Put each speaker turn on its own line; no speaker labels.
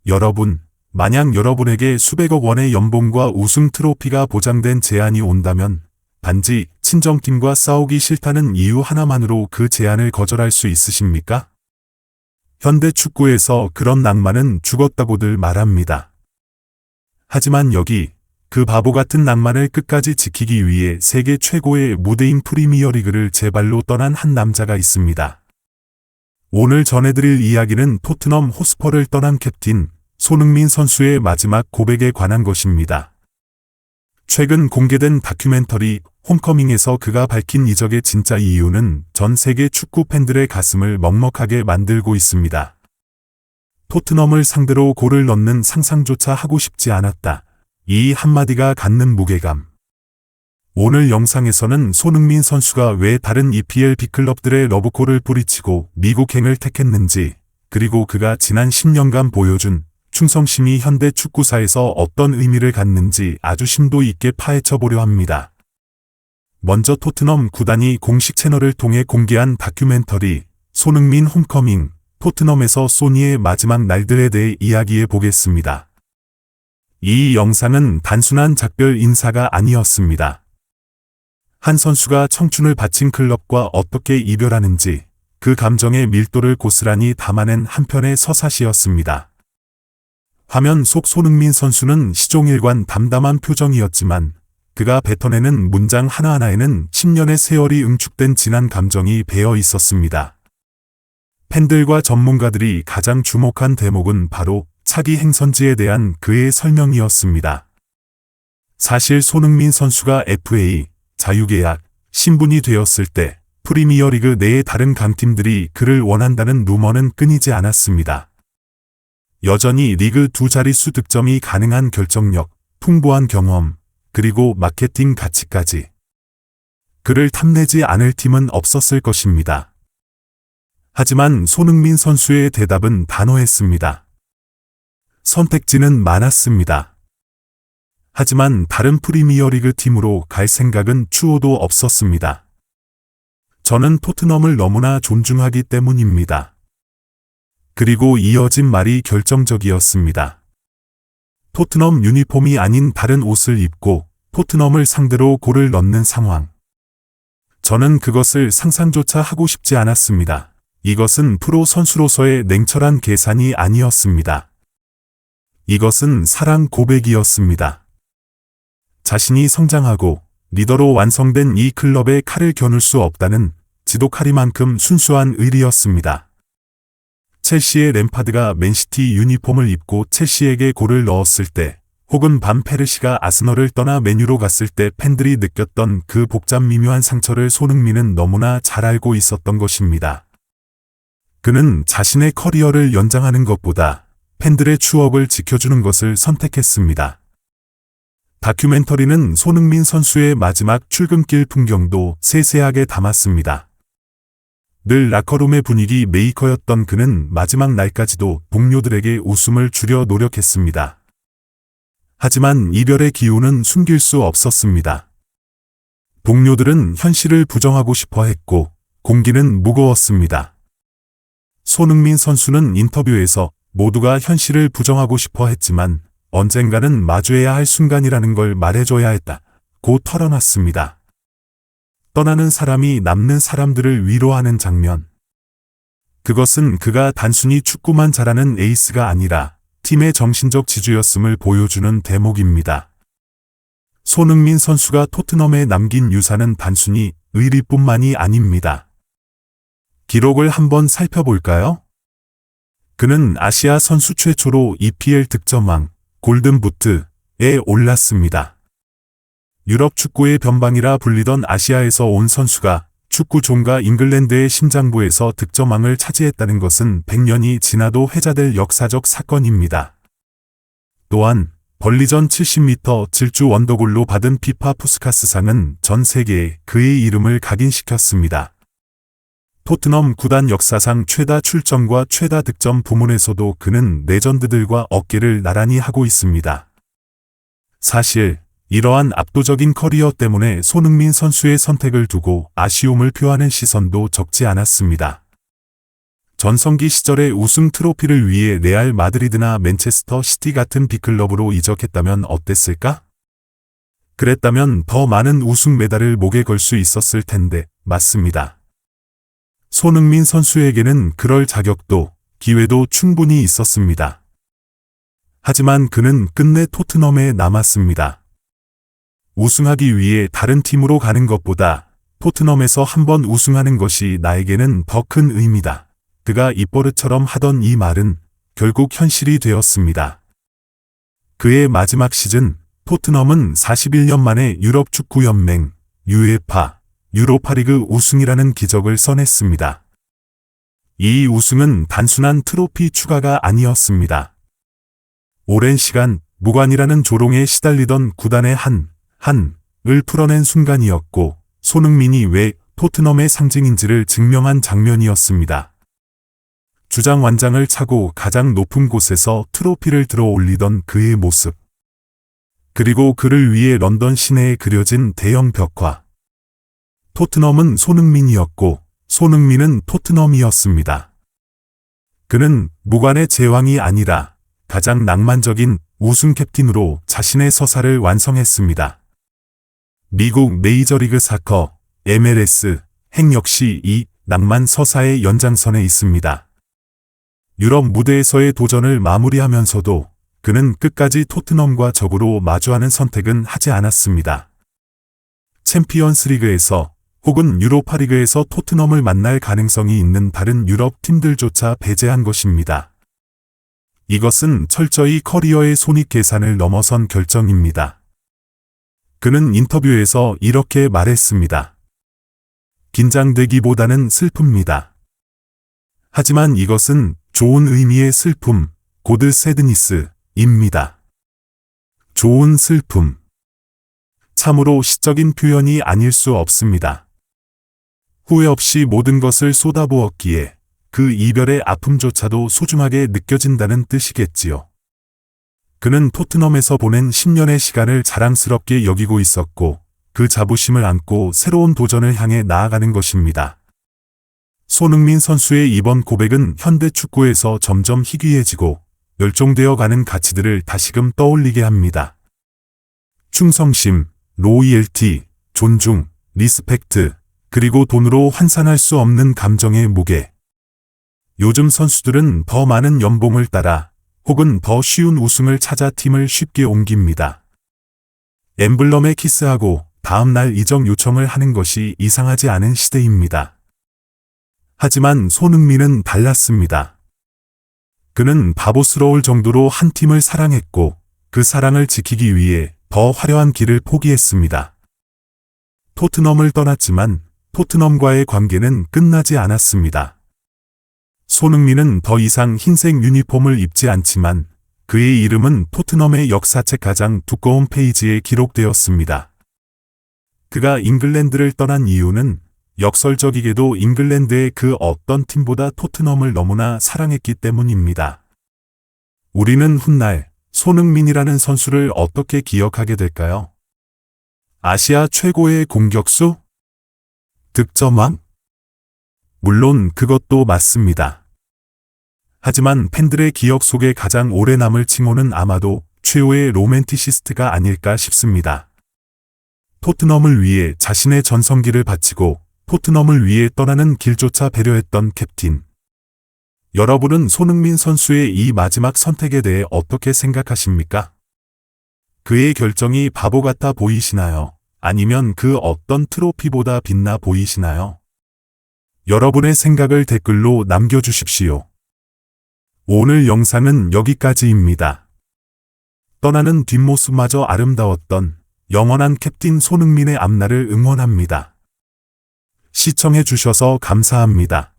여러분, 만약 여러분에게 수백억 원의 연봉과 우승 트로피가 보장된 제안이 온다면 단지 친정팀과 싸우기 싫다는 이유 하나만으로 그 제안을 거절할 수 있으십니까? 현대 축구에서 그런 낭만은 죽었다고들 말합니다. 하지만 여기 그 바보 같은 낭만을 끝까지 지키기 위해 세계 최고의 무대인 프리미어리그를 제 발로 떠난 한 남자가 있습니다. 오늘 전해드릴 이야기는 토트넘 호스퍼를 떠난 캡틴 손흥민 선수의 마지막 고백에 관한 것입니다. 최근 공개된 다큐멘터리 홈커밍에서 그가 밝힌 이적의 진짜 이유는 전 세계 축구 팬들의 가슴을 먹먹하게 만들고 있습니다. 토트넘을 상대로 골을 넣는 상상조차 하고 싶지 않았다. 이 한마디가 갖는 무게감. 오늘 영상에서는 손흥민 선수가 왜 다른 EPL 빅클럽들의 러브콜을 뿌리치고 미국행을 택했는지, 그리고 그가 지난 10년간 보여준 충성심이 현대 축구사에서 어떤 의미를 갖는지 아주 심도 있게 파헤쳐 보려 합니다. 먼저 토트넘 구단이 공식 채널을 통해 공개한 다큐멘터리 손흥민 홈커밍, 토트넘에서 소니의 마지막 날들에 대해 이야기해 보겠습니다. 이 영상은 단순한 작별 인사가 아니었습니다. 한 선수가 청춘을 바친 클럽과 어떻게 이별하는지 그 감정의 밀도를 고스란히 담아낸 한 편의 서사시였습니다. 화면 속 손흥민 선수는 시종일관 담담한 표정이었지만 그가 뱉어내는 문장 하나하나에는 10년의 세월이 응축된 진한 감정이 배어 있었습니다. 팬들과 전문가들이 가장 주목한 대목은 바로 차기 행선지에 대한 그의 설명이었습니다. 사실 손흥민 선수가 FA, 자유계약, 신분이 되었을 때 프리미어리그 내의 다른 강팀들이 그를 원한다는 루머는 끊이지 않았습니다. 여전히 리그 두 자릿수 득점이 가능한 결정력, 풍부한 경험, 그리고 마케팅 가치까지. 그를 탐내지 않을 팀은 없었을 것입니다. 하지만 손흥민 선수의 대답은 단호했습니다. 선택지는 많았습니다. 하지만 다른 프리미어리그 팀으로 갈 생각은 추호도 없었습니다. 저는 토트넘을 너무나 존중하기 때문입니다. 그리고 이어진 말이 결정적이었습니다. 토트넘 유니폼이 아닌 다른 옷을 입고 토트넘을 상대로 골을 넣는 상황. 저는 그것을 상상조차 하고 싶지 않았습니다. 이것은 프로 선수로서의 냉철한 계산이 아니었습니다. 이것은 사랑 고백이었습니다. 자신이 성장하고 리더로 완성된 이 클럽에 칼을 겨눌 수 없다는 지독하리만큼 순수한 의리였습니다. 첼시의 램파드가 맨시티 유니폼을 입고 첼시에게 골을 넣었을 때, 혹은 반 페르시가 아스널을 떠나 맨유로 갔을 때 팬들이 느꼈던 그 복잡 미묘한 상처를 손흥민은 너무나 잘 알고 있었던 것입니다. 그는 자신의 커리어를 연장하는 것보다 팬들의 추억을 지켜주는 것을 선택했습니다. 다큐멘터리는 손흥민 선수의 마지막 출근길 풍경도 세세하게 담았습니다. 늘 라커룸의 분위기 메이커였던 그는 마지막 날까지도 동료들에게 웃음을 주려 노력했습니다. 하지만 이별의 기운은 숨길 수 없었습니다. 동료들은 현실을 부정하고 싶어 했고 공기는 무거웠습니다. 손흥민 선수는 인터뷰에서 모두가 현실을 부정하고 싶어 했지만 언젠가는 마주해야 할 순간이라는 걸 말해줘야 했다고 털어놨습니다. 떠나는 사람이 남는 사람들을 위로하는 장면. 그것은 그가 단순히 축구만 잘하는 에이스가 아니라 팀의 정신적 지주였음을 보여주는 대목입니다. 손흥민 선수가 토트넘에 남긴 유산은 단순히 의리뿐만이 아닙니다. 기록을 한번 살펴볼까요? 그는 아시아 선수 최초로 EPL 득점왕, 골든부트에 올랐습니다. 유럽 축구의 변방이라 불리던 아시아에서 온 선수가 축구 종가 잉글랜드의 심장부에서 득점왕을 차지했다는 것은 100년이 지나도 회자될 역사적 사건입니다. 또한 벌리전 70m 질주 원더골로 받은 피파 푸스카스상은 전 세계에 그의 이름을 각인시켰습니다. 토트넘 구단 역사상 최다 출전과 최다 득점 부문에서도 그는 레전드들과 어깨를 나란히 하고 있습니다. 사실 이러한 압도적인 커리어 때문에 손흥민 선수의 선택을 두고 아쉬움을 표하는 시선도 적지 않았습니다. 전성기 시절의 우승 트로피를 위해 레알 마드리드나 맨체스터 시티 같은 빅클럽으로 이적했다면 어땠을까? 그랬다면 더 많은 우승 메달을 목에 걸 수 있었을 텐데, 맞습니다. 손흥민 선수에게는 그럴 자격도, 기회도 충분히 있었습니다. 하지만 그는 끝내 토트넘에 남았습니다. 우승하기 위해 다른 팀으로 가는 것보다 토트넘에서 한번 우승하는 것이 나에게는 더 큰 의미다. 그가 입버릇처럼 하던 이 말은 결국 현실이 되었습니다. 그의 마지막 시즌, 토트넘은 41년 만에 유럽 축구 연맹, UEFA, 유로파리그 우승이라는 기적을 써냈습니다. 이 우승은 단순한 트로피 추가가 아니었습니다. 오랜 시간 무관이라는 조롱에 시달리던 구단의 한을 풀어낸 순간이었고, 손흥민이 왜 토트넘의 상징인지를 증명한 장면이었습니다. 주장 완장을 차고 가장 높은 곳에서 트로피를 들어 올리던 그의 모습. 그리고 그를 위해 런던 시내에 그려진 대형 벽화. 토트넘은 손흥민이었고, 손흥민은 토트넘이었습니다. 그는 무관의 제왕이 아니라 가장 낭만적인 우승 캡틴으로 자신의 서사를 완성했습니다. 미국 메이저리그 사커, MLS, 행 역시 이 낭만 서사의 연장선에 있습니다. 유럽 무대에서의 도전을 마무리하면서도 그는 끝까지 토트넘과 적으로 마주하는 선택은 하지 않았습니다. 챔피언스 리그에서 혹은 유로파리그에서 토트넘을 만날 가능성이 있는 다른 유럽 팀들조차 배제한 것입니다. 이것은 철저히 커리어의 손익 계산을 넘어선 결정입니다. 그는 인터뷰에서 이렇게 말했습니다. 긴장되기보다는 슬픕니다. 하지만 이것은 좋은 의미의 슬픔, 고드 새드니스입니다. 좋은 슬픔. 참으로 시적인 표현이 아닐 수 없습니다. 후회 없이 모든 것을 쏟아부었기에 그 이별의 아픔조차도 소중하게 느껴진다는 뜻이겠지요. 그는 토트넘에서 보낸 10년의 시간을 자랑스럽게 여기고 있었고, 그 자부심을 안고 새로운 도전을 향해 나아가는 것입니다. 손흥민 선수의 이번 고백은 현대 축구에서 점점 희귀해지고 멸종되어 가는 가치들을 다시금 떠올리게 합니다. 충성심, 로이얼티, 존중, 리스펙트, 그리고 돈으로 환산할 수 없는 감정의 무게. 요즘 선수들은 더 많은 연봉을 따라 혹은 더 쉬운 우승을 찾아 팀을 쉽게 옮깁니다. 엠블럼에 키스하고 다음 날 이적 요청을 하는 것이 이상하지 않은 시대입니다. 하지만 손흥민은 달랐습니다. 그는 바보스러울 정도로 한 팀을 사랑했고 그 사랑을 지키기 위해 더 화려한 길을 포기했습니다. 토트넘을 떠났지만 토트넘과의 관계는 끝나지 않았습니다. 손흥민은 더 이상 흰색 유니폼을 입지 않지만 그의 이름은 토트넘의 역사책 가장 두꺼운 페이지에 기록되었습니다. 그가 잉글랜드를 떠난 이유는 역설적이게도 잉글랜드의 그 어떤 팀보다 토트넘을 너무나 사랑했기 때문입니다. 우리는 훗날 손흥민이라는 선수를 어떻게 기억하게 될까요? 아시아 최고의 공격수? 득점왕? 물론 그것도 맞습니다. 하지만 팬들의 기억 속에 가장 오래 남을 칭호는 아마도 최후의 로맨티시스트가 아닐까 싶습니다. 토트넘을 위해 자신의 전성기를 바치고 토트넘을 위해 떠나는 길조차 배려했던 캡틴. 여러분은 손흥민 선수의 이 마지막 선택에 대해 어떻게 생각하십니까? 그의 결정이 바보 같아 보이시나요? 아니면 그 어떤 트로피보다 빛나 보이시나요? 여러분의 생각을 댓글로 남겨주십시오. 오늘 영상은 여기까지입니다. 떠나는 뒷모습마저 아름다웠던 영원한 캡틴 손흥민의 앞날을 응원합니다. 시청해 주셔서 감사합니다.